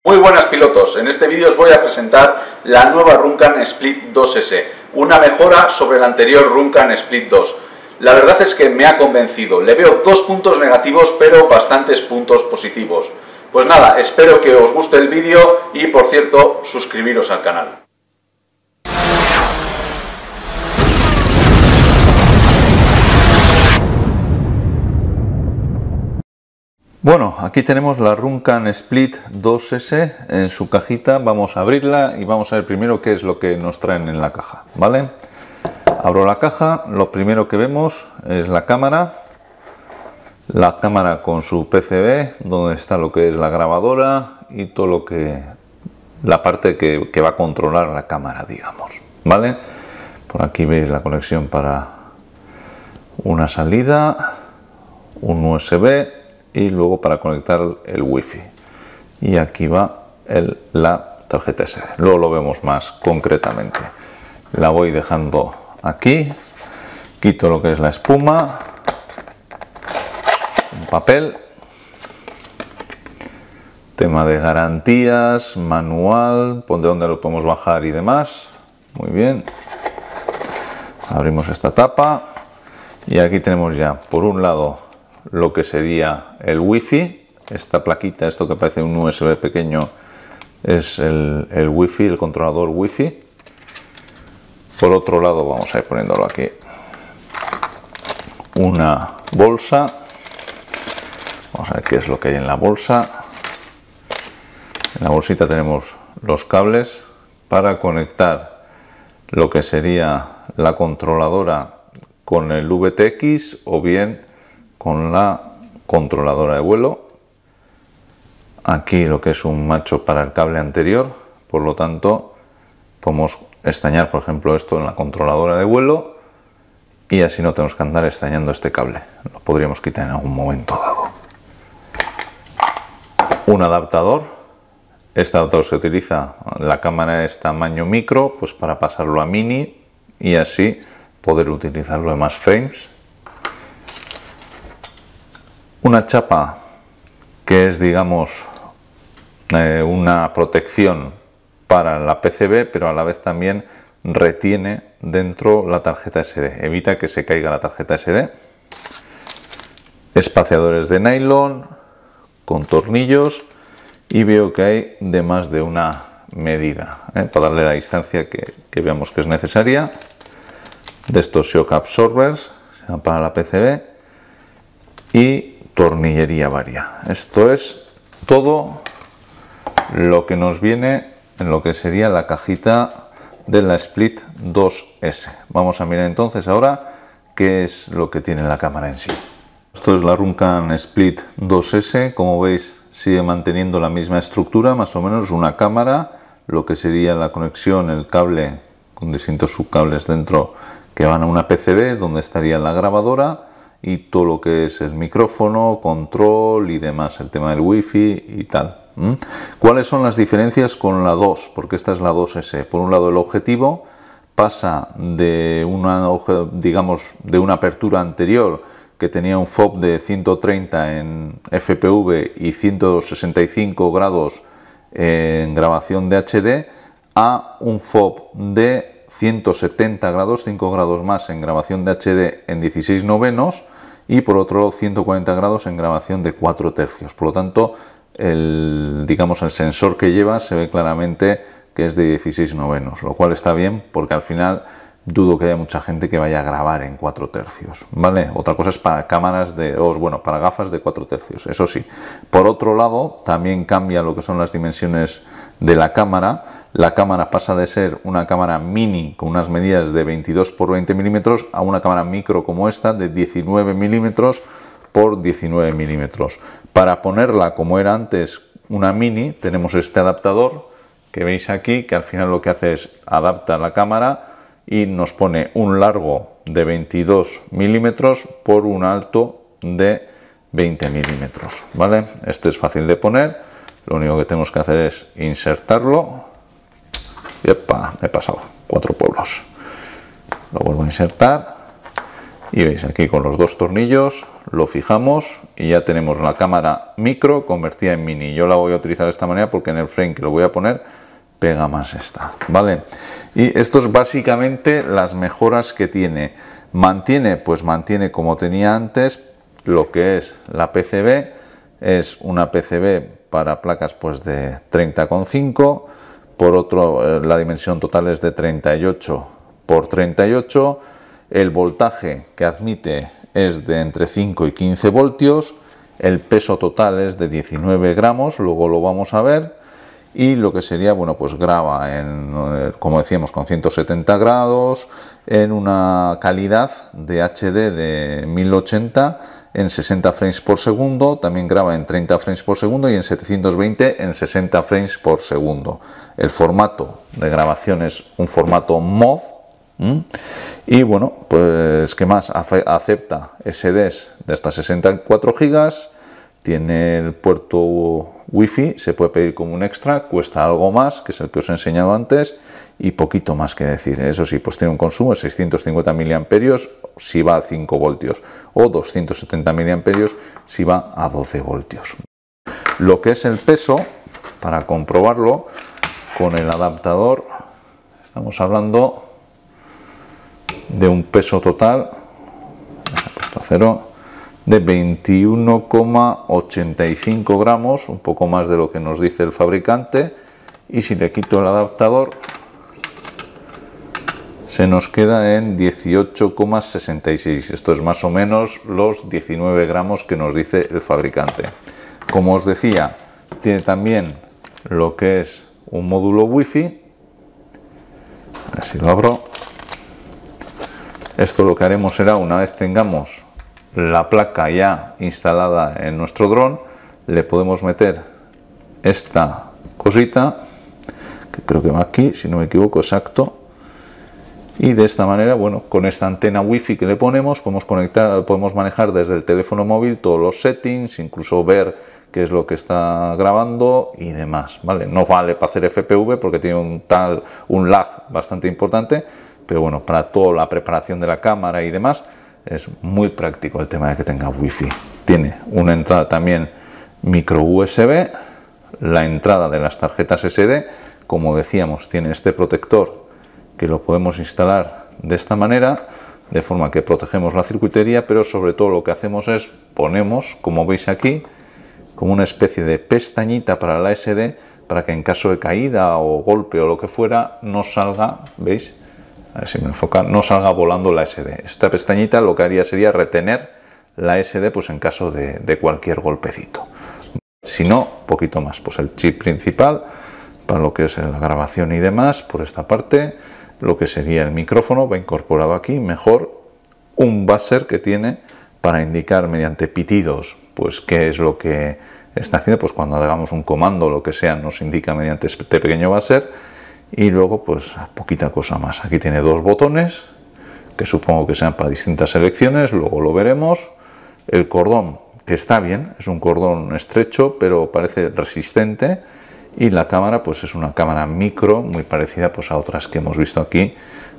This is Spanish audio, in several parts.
Muy buenas pilotos, en este vídeo os voy a presentar la nueva Runcan Split 2S, una mejora sobre el anterior Runcan Split 2. La verdad es que me ha convencido, le veo dos puntos negativos pero bastantes puntos positivos. Pues nada, espero que os guste el vídeo y por cierto, suscribiros al canal. Bueno, aquí tenemos la Runcan Split 2S en su cajita. Vamos a abrirla y vamos a ver primero qué es lo que nos traen en la caja, ¿vale? Abro la caja, lo primero que vemos es la cámara con su PCB, donde está lo que es la grabadora y todo lo que la parte que va a controlar la cámara, digamos, ¿vale? Por aquí veis la conexión para una salida, un USB y luego para conectar el wifi, y aquí va la tarjeta SD. Luego lo vemos más concretamente. La voy dejando aquí, quito lo que es la espuma, un papel, tema de garantías, manual, de dónde lo podemos bajar y demás. Muy bien, abrimos esta tapa y aquí tenemos ya por un lado lo que sería el wifi. Esta plaquita, esto que parece un USB pequeño, es el wifi, el controlador wifi. Por otro lado, vamos a ir poniéndolo aquí, una bolsa. Vamos a ver qué es lo que hay en la bolsa. En la bolsita tenemos los cables para conectar lo que sería la controladora con el VTX o bien con la controladora de vuelo. Aquí lo que es un macho para el cable anterior, por lo tanto podemos estañar por ejemplo esto en la controladora de vuelo y así no tenemos que andar estañando este cable, lo podríamos quitar en algún momento dado. Un adaptador, este adaptador se utiliza, la cámara es tamaño micro, pues para pasarlo a mini y así poder utilizarlo en más frames. Una chapa que es, digamos, una protección para la PCB, pero a la vez también retiene dentro la tarjeta SD, evita que se caiga la tarjeta SD. Espaciadores de nylon con tornillos y veo que hay de más de una medida, para darle la distancia que veamos que es necesaria. De estos shock absorbers para la PCB y tornillería varia. Esto es todo lo que nos viene en lo que sería la cajita de la Split 2S. Vamos a mirar entonces ahora qué es lo que tiene la cámara en sí. Esto es la Runcan Split 2S. Como veis, sigue manteniendo la misma estructura, más o menos una cámara, lo que sería la conexión, el cable con distintos subcables dentro que van a una PCB donde estaría la grabadora y todo lo que es el micrófono, control y demás, el tema del wifi y tal. ¿Cuáles son las diferencias con la 2? Porque esta es la 2S. Por un lado, el objetivo pasa de una, digamos, de una apertura anterior que tenía un FOV de 130 en FPV y 165 grados en grabación de HD a un FOV de 170 grados, 5 grados más en grabación de HD en 16/9 y por otro lado 140 grados en grabación de 4/3. Por lo tanto, digamos, el sensor que lleva se ve claramente que es de 16/9, lo cual está bien porque al final dudo que haya mucha gente que vaya a grabar en 4/3, ¿vale? Otra cosa es para cámaras para gafas de 4/3, eso sí. Por otro lado, también cambia lo que son las dimensiones de la cámara. La cámara pasa de ser una cámara mini con unas medidas de 22 por 20 milímetros a una cámara micro como esta de 19 milímetros por 19 milímetros. Para ponerla como era antes una mini, tenemos este adaptador que veis aquí, que al final lo que hace es adapta la cámara y nos pone un largo de 22 milímetros por un alto de 20 milímetros, ¿vale? Este es fácil de poner, lo único que tenemos que hacer es insertarlo. ¡Epa! Me he pasado 4 pueblos. Lo vuelvo a insertar Y veis aquí con los dos tornillos lo fijamos y ya tenemos la cámara micro convertida en mini. Yo la voy a utilizar de esta manera porque en el frame que lo voy a poner pega más esta, ¿vale? Y esto es básicamente las mejoras que tiene. Mantiene, pues mantiene como tenía antes lo que es la PCB. Es una PCB para placas pues de 30,5. Por otro, la dimensión total es de 38 por 38. El voltaje que admite es de entre 5 y 15 voltios. El peso total es de 19 gramos, luego lo vamos a ver. Y lo que sería, bueno, pues graba en, como decíamos, con 170 grados, en una calidad de HD de 1080 en 60 frames por segundo, también graba en 30 frames por segundo y en 720 en 60 frames por segundo. El formato de grabación es un formato MOV. Y bueno, pues ¿qué más? Acepta SDs de hasta 64 GB, tiene el puerto Wi-Fi, se puede pedir como un extra, cuesta algo más, que es el que os he enseñado antes, y poquito más que decir. Eso sí, pues tiene un consumo de 650 mAh si va a 5 voltios o 270 mAh si va a 12 voltios. Lo que es el peso, para comprobarlo, con el adaptador, estamos hablando de un peso total, puesto a 0, de 21,85 gramos, un poco más de lo que nos dice el fabricante, y si le quito el adaptador se nos queda en 18,66. Esto es más o menos los 19 gramos que nos dice el fabricante. Como os decía, tiene también lo que es un módulo Wi-Fi. A ver si lo abro. Esto lo que haremos será, una vez tengamos la placa ya instalada en nuestro dron, le podemos meter esta cosita, que creo que va aquí, si no me equivoco, exacto. Y de esta manera, bueno, con esta antena Wi-Fi que le ponemos, podemos manejar desde el teléfono móvil todos los settings, incluso ver qué es lo que está grabando y demás, ¿vale? No vale para hacer FPV porque tiene un lag bastante importante, pero bueno, para toda la preparación de la cámara y demás es muy práctico el tema de que tenga Wi-Fi. Tiene una entrada también micro USB, la entrada de las tarjetas SD, como decíamos, tiene este protector que lo podemos instalar de esta manera, de forma que protegemos la circuitería, pero sobre todo lo que hacemos es ponemos, como veis aquí, como una especie de pestañita para la SD, para que en caso de caída o golpe o lo que fuera no salga, ¿veis? A ver si me enfoca, no salga volando la SD. Esta pestañita lo que haría sería retener la SD pues en caso de cualquier golpecito. Si no, poquito más, pues el chip principal para lo que es la grabación y demás, por esta parte, lo que sería el micrófono va incorporado aquí, mejor un buzzer que tiene para indicar mediante pitidos pues qué es lo que está haciendo, pues cuando hagamos un comando o lo que sea nos indica mediante este pequeño buzzer. Y luego pues poquita cosa más. Aquí tiene dos botones que supongo que sean para distintas selecciones, luego lo veremos. El cordón, que está bien, es un cordón estrecho pero parece resistente, y la cámara pues es una cámara micro muy parecida pues a otras que hemos visto aquí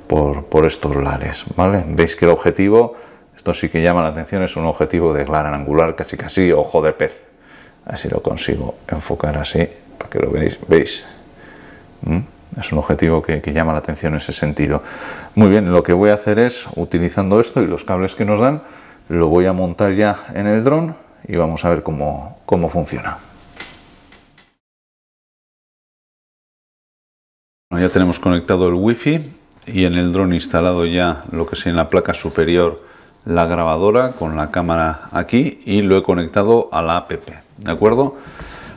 por estos lares, ¿vale? Veis que el objetivo, esto sí que llama la atención, es un objetivo de gran angular, casi ojo de pez. Así lo consigo enfocar así para que lo veáis, ¿veis? Es un objetivo que llama la atención en ese sentido. Muy bien, lo que voy a hacer es, utilizando esto y los cables que nos dan, lo voy a montar ya en el dron y vamos a ver cómo funciona. Bueno, ya tenemos conectado el Wi-Fi y en el dron instalado ya lo que sea en la placa superior la grabadora con la cámara aquí, y lo he conectado a la app, ¿de acuerdo?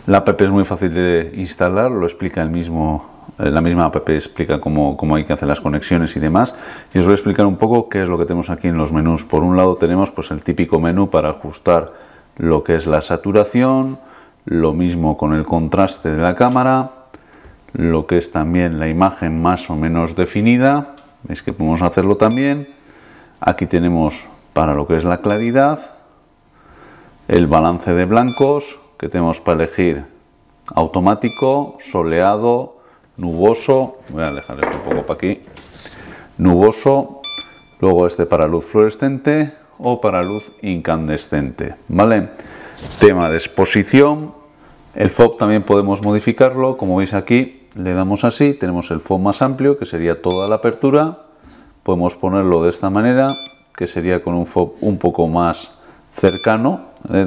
La app es muy fácil de instalar, lo explica la misma app explica cómo hay que hacer las conexiones y demás, y os voy a explicar un poco qué es lo que tenemos aquí en los menús. Por un lado tenemos pues el típico menú para ajustar lo que es la saturación, lo mismo con el contraste de la cámara, lo que es también la imagen más o menos definida, veis que podemos hacerlo también. Aquí tenemos para lo que es la claridad, el balance de blancos, que tenemos para elegir automático, soleado, nuboso, voy a dejar esto un poco para aquí, nuboso, Luego este para luz fluorescente o para luz incandescente, ¿vale? Tema de exposición. El FOB también podemos modificarlo, como veis aquí, le damos así, tenemos el FOB más amplio, que sería toda la apertura. Podemos ponerlo de esta manera, que sería con un FOB un poco más cercano,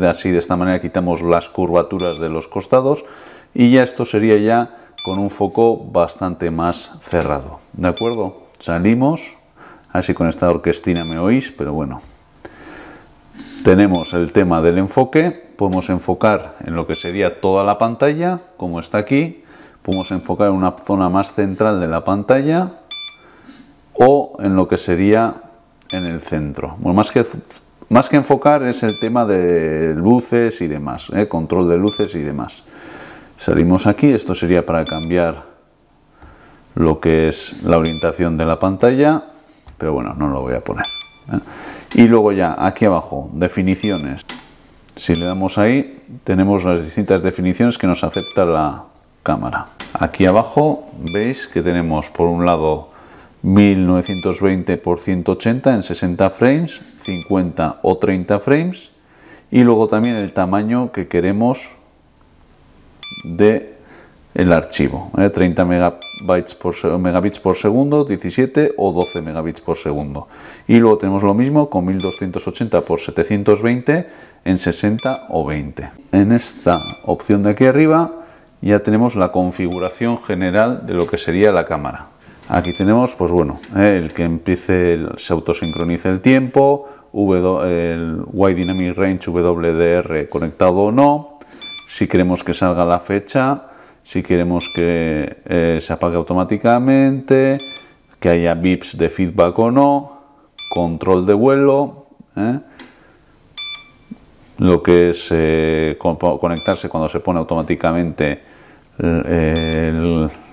así de esta manera quitamos las curvaturas de los costados y ya esto sería ya con un foco bastante más cerrado, ¿de acuerdo? Salimos, así con esta orquestina me oís, pero bueno. Tenemos el tema del enfoque, podemos enfocar en lo que sería toda la pantalla, como está aquí, podemos enfocar en una zona más central de la pantalla o en lo que sería en el centro. Bueno, más que enfocar es el tema de luces y demás, control de luces y demás. Salimos aquí, esto sería para cambiar lo que es la orientación de la pantalla, pero bueno, no lo voy a poner. Y luego ya aquí abajo, definiciones. Si le damos ahí, tenemos las distintas definiciones que nos acepta la cámara. Aquí abajo veis que tenemos por un lado 1920 x 180 en 60 frames, 50 o 30 frames y luego también el tamaño que queremos de el archivo, 30 megabits por segundo, 17 o 12 megabits por segundo. Y luego tenemos lo mismo con 1280 x 720 en 60 o 20. En esta opción de aquí arriba ya tenemos la configuración general de lo que sería la cámara. Aquí tenemos, pues bueno, el que empiece, se autosincronice el tiempo, el Wide Dynamic Range WDR conectado o no, si queremos que salga la fecha, si queremos que se apague automáticamente, que haya bips de feedback o no, control de vuelo, lo que es conectarse cuando se pone automáticamente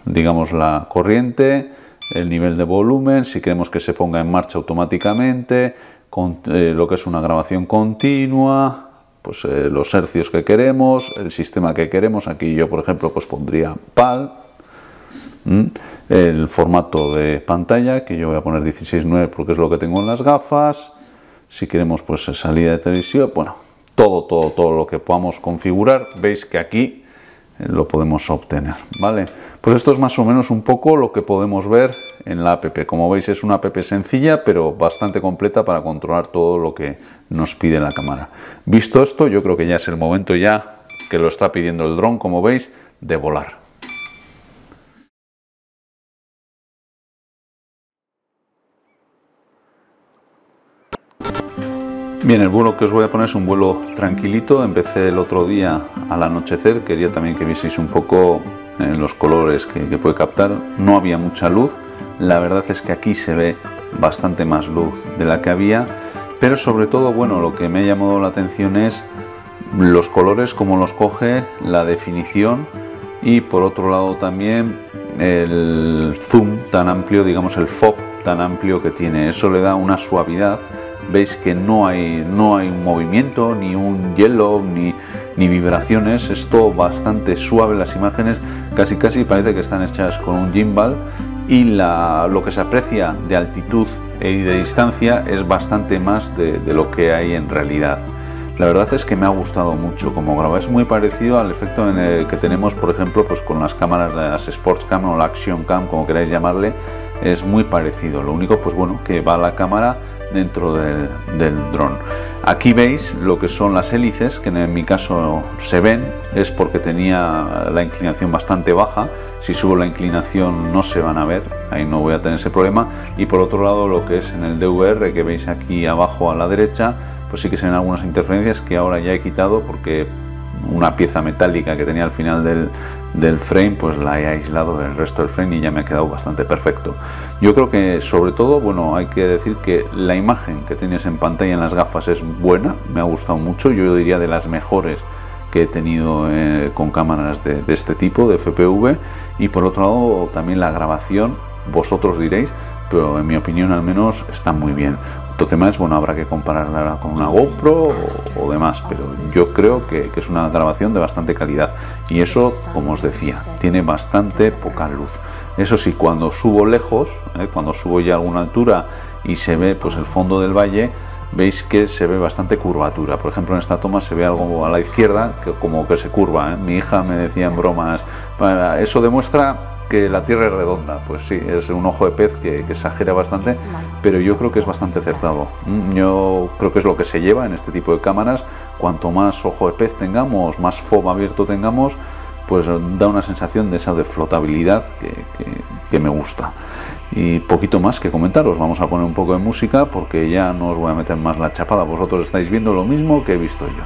digamos la corriente, el nivel de volumen, si queremos que se ponga en marcha automáticamente, lo que es una grabación continua, pues los hercios que queremos, el sistema que queremos. Aquí yo por ejemplo pues pondría PAL, el formato de pantalla que yo voy a poner 16:9 porque es lo que tengo en las gafas. Si queremos pues salida de televisión, bueno, todo lo que podamos configurar, veis que aquí lo podemos obtener, ¿vale? Pues esto es más o menos un poco lo que podemos ver en la app. Como veis es una app sencilla pero bastante completa para controlar todo lo que nos pide la cámara. Visto esto, yo creo que ya es el momento ya que lo está pidiendo el dron, como veis, de volar. Bien, el vuelo que os voy a poner es un vuelo tranquilito. Empecé el otro día al anochecer, quería también que vieseis un poco los colores que puede captar. No había mucha luz, la verdad es que aquí se ve bastante más luz de la que había, pero sobre todo, bueno, lo que me ha llamado la atención es los colores, cómo los coge, la definición y por otro lado también el zoom tan amplio, digamos el FOB tan amplio que tiene. Eso le da una suavidad. Veis que no hay un movimiento, ni un hielo, ni vibraciones. Es todo bastante suave. Las imágenes casi parece que están hechas con un gimbal y lo que se aprecia de altitud y de distancia es bastante más de lo que hay en realidad. La verdad es que me ha gustado mucho como graba. Es muy parecido al efecto que tenemos, por ejemplo, pues con las cámaras, las Sportscam o la Action Cam, como queráis llamarle. Es muy parecido. Lo único, pues bueno, que va la cámara dentro del dron. Aquí veis lo que son las hélices, que en mi caso se ven, es porque tenía la inclinación bastante baja. Si subo la inclinación no se van a ver, ahí no voy a tener ese problema. Y por otro lado, lo que es en el DVR, que veis aquí abajo a la derecha, pues sí que se ven algunas interferencias que ahora ya he quitado porque una pieza metálica que tenía al final del frame pues la he aislado del resto del frame y ya me ha quedado bastante perfecto. Yo creo que sobre todo, bueno, hay que decir que la imagen que tienes en pantalla en las gafas es buena, me ha gustado mucho, yo diría de las mejores que he tenido con cámaras de este tipo, de FPV. Y por otro lado también la grabación, vosotros diréis, pero en mi opinión al menos está muy bien. Otro tema es, bueno, habrá que compararla con una GoPro o demás, pero yo creo que es una grabación de bastante calidad. Y eso, como os decía, tiene bastante poca luz. Eso sí, cuando subo lejos, cuando subo ya a alguna altura y se ve pues el fondo del valle. Veis que se ve bastante curvatura. Por ejemplo, en esta toma se ve algo a la izquierda que como que se curva, ¿eh? Mi hija me decía en bromas, eso demuestra que la Tierra es redonda. Pues sí, es un ojo de pez que exagera bastante, pero yo creo que es bastante acertado. Yo creo que es lo que se lleva en este tipo de cámaras. Cuanto más ojo de pez tengamos, más FOV abierto tengamos, pues da una sensación de esa de flotabilidad que me gusta. Y poquito más que comentaros, vamos a poner un poco de música porque ya no os voy a meter más la chapada, vosotros estáis viendo lo mismo que he visto yo.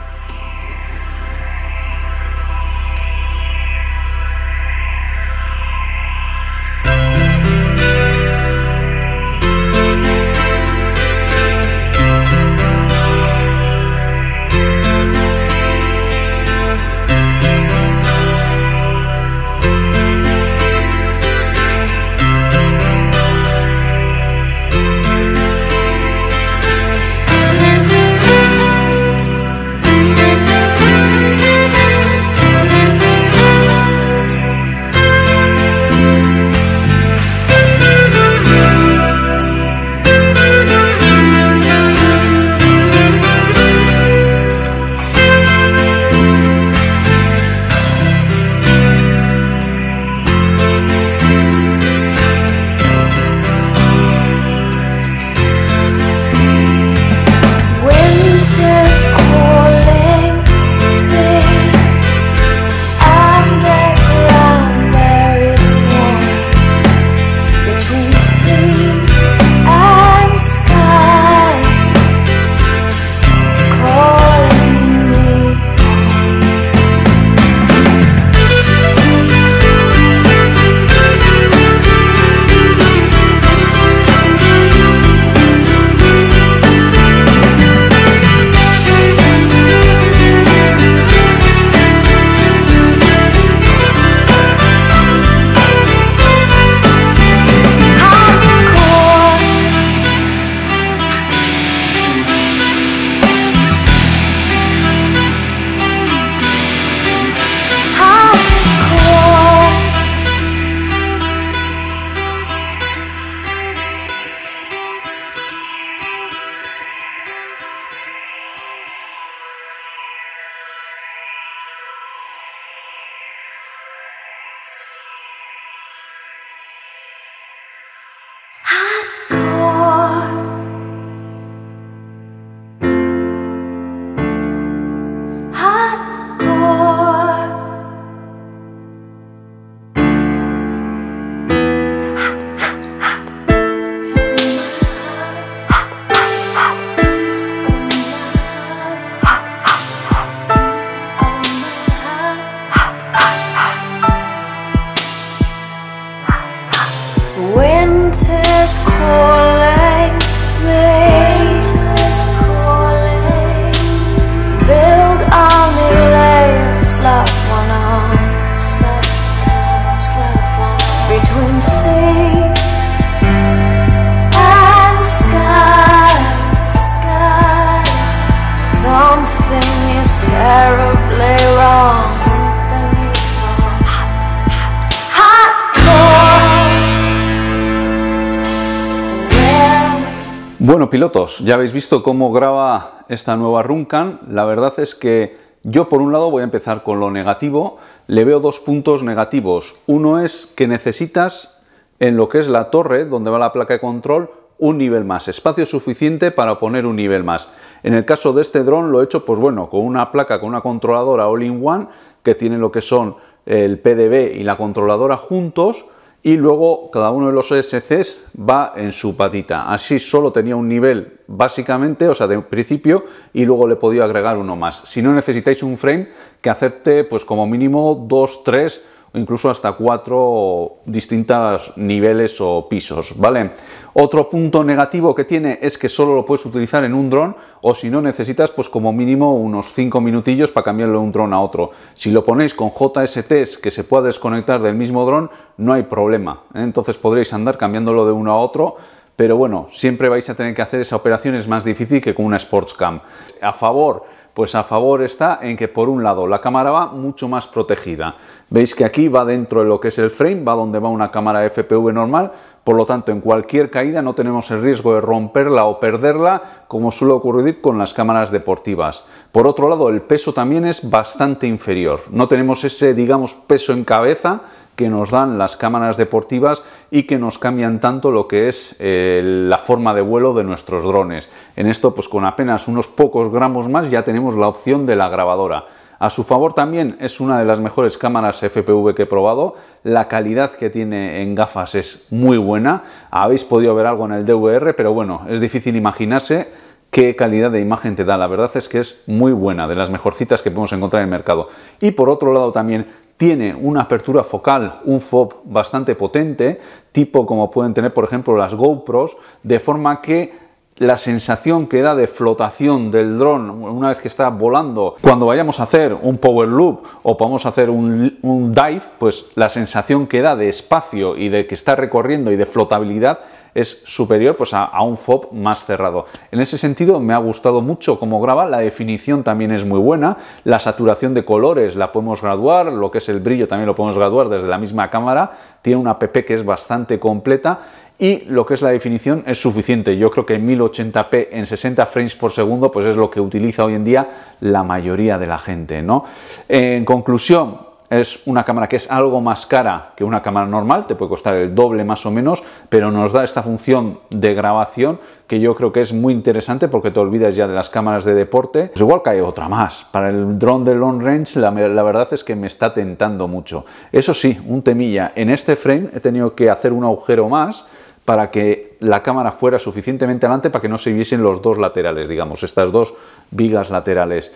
Bueno, pilotos, ya habéis visto cómo graba esta nueva Runcan. La verdad es que yo, por un lado, voy a empezar con lo negativo. Le veo dos puntos negativos. Uno es que necesitas, en lo que es la torre, donde va la placa de control, un nivel más, espacio suficiente para poner un nivel más. En el caso de este dron lo he hecho, pues bueno, con una placa, con una controladora all-in-one, que tiene lo que son el PDB y la controladora juntos, y luego cada uno de los ESCs va en su patita. Así solo tenía un nivel básicamente, o sea, de principio, y luego le podía agregar uno más. Si no, necesitáis un frame que acepte pues como mínimo 2, 3 o incluso hasta 4 distintos niveles o pisos, ¿vale? Otro punto negativo que tiene es que solo lo puedes utilizar en un dron, o si no, necesitas pues como mínimo unos 5 minutillos para cambiarlo de un dron a otro. Si lo ponéis con JSTs que se pueda desconectar del mismo dron, no hay problema, ¿eh? Entonces podréis andar cambiándolo de uno a otro, pero bueno, siempre vais a tener que hacer esa operación, es más difícil que con una Sportscam. A favor, Pues a favor está en que, por un lado, la cámara va mucho más protegida. Veis que aquí va dentro de lo que es el frame, va donde va una cámara FPV normal. Por lo tanto, en cualquier caída no tenemos el riesgo de romperla o perderla, como suele ocurrir con las cámaras deportivas. Por otro lado, el peso también es bastante inferior. No tenemos ese, digamos, peso en cabeza que nos dan las cámaras deportivas y que nos cambian tanto lo que es la forma de vuelo de nuestros drones. En esto, pues con apenas unos pocos gramos más ya tenemos la opción de la grabadora. A su favor también es una de las mejores cámaras FPV que he probado. La calidad que tiene en gafas es muy buena. Habéis podido ver algo en el DVR, pero bueno, es difícil imaginarse qué calidad de imagen te da. La verdad es que es muy buena, de las mejorcitas que podemos encontrar en el mercado. Y por otro lado también tiene una apertura focal, un FOV bastante potente, tipo como pueden tener por ejemplo las GoPros, de forma que la sensación que da de flotación del dron una vez que está volando, cuando vayamos a hacer un power loop o vamos a hacer un dive, pues la sensación que da de espacio y de que está recorriendo y de flotabilidad es superior pues a un FOV más cerrado. En ese sentido me ha gustado mucho cómo graba, la definición también es muy buena, la saturación de colores la podemos graduar, lo que es el brillo también lo podemos graduar desde la misma cámara, tiene una app que es bastante completa y lo que es la definición es suficiente. Yo creo que 1080p en 60 frames por segundo pues es lo que utiliza hoy en día la mayoría de la gente, ¿no? En conclusión, es una cámara que es algo más cara que una cámara normal, te puede costar el doble más o menos, pero nos da esta función de grabación que yo creo que es muy interesante porque te olvidas ya de las cámaras de deporte. Pues igual que hay otra más. Para el dron de long range la verdad es que me está tentando mucho. Eso sí, un temilla, en este frame he tenido que hacer un agujero más para que la cámara fuera suficientemente adelante para que no se viesen los dos laterales, digamos, estas dos vigas laterales.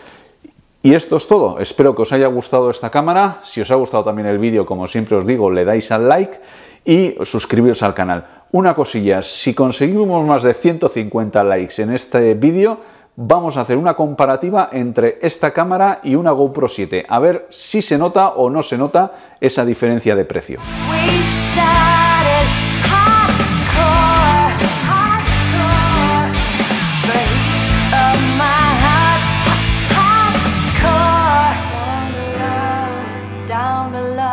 Y esto es todo, espero que os haya gustado esta cámara. Si os ha gustado también el vídeo, como siempre os digo, le dais al like y suscribiros al canal. Una cosilla, si conseguimos más de 150 likes en este vídeo, vamos a hacer una comparativa entre esta cámara y una GoPro 7, a ver si se nota o no se nota esa diferencia de precio. Down below.